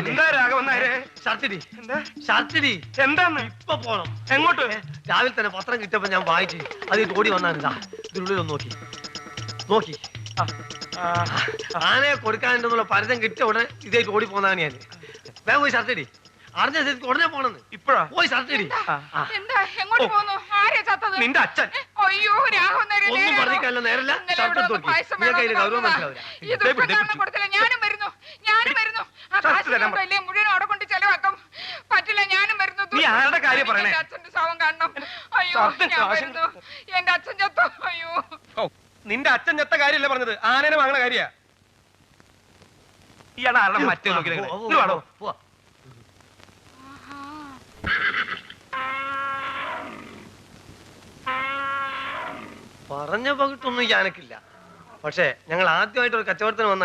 എന്താ രാഘവൻ നായരെ? ഷർട്ടിടി എന്താ ഷർട്ടിടി എന്താന്ന്? ഇപ്പൊ പോണം. എങ്ങോട്ട്? രാവിലെ തന്നെ പത്രം കിട്ടിയപ്പോ ഞാൻ വായിച്ചു. അത് ഓടി വന്നാനിതാ ഇതിനുള്ളിലൊന്ന് നോക്കി നോക്കി. ആനയെ കൊടുക്കാനുണ്ടെന്നുള്ള പരിചയം കിട്ടിയ ഉടനെ ഇതേക്ക് ഓടി പോന്നാണ് ഞാൻ. വേഗം പോയി ഷർട്ടിടി. അറിഞ്ഞ സ്ഥിതിക്ക് ഉടനെ പോണെന്ന്. ഇപ്പഴാ പോയി ഷർട്ടിടി. എന്താ എങ്ങോട്ട് പോന്നു? ആരെയാ ചത്തത്? നിന്റെ അച്ഛൻ. അയ്യോ രാഘവൻ നായരെ, ഒന്നും പറഞ്ഞില്ല നേരല്ല. ഷർട്ട് നോക്കി കയ്യിൽ ഗൗരവം മനസ്സിലാവില്ല. ഞാനും വരുന്നു ആ കാശ് വലിയ മുഴുവൻ അവിടെ കൊണ്ട് ചെലവാക്കും. പറ്റില്ല, ഞാനും വരുന്നു. നീ ആരുടെ കാര്യം പറയണേ? അച്ഛന്റെ ശവം കാണണം. അയ്യോ ഞാൻ വരുന്നു. എന്റെ അച്ഛൻ ചത്തോ? അയ്യോ നിന്റെ അച്ഛൻ ചത്ത കാര്യമല്ല പറഞ്ഞത്, ആനേനെ വാങ്ങണ കാര്യ. ഇയാളെ ആരുടെ മറ്റേ നോക്കിയാണോ? പറഞ്ഞ പകിട്ടൊന്നും ഞാനക്കില്ല. പക്ഷെ ഞങ്ങൾ ആദ്യമായിട്ട് ഒരു കച്ചവടത്തിന് വന്ന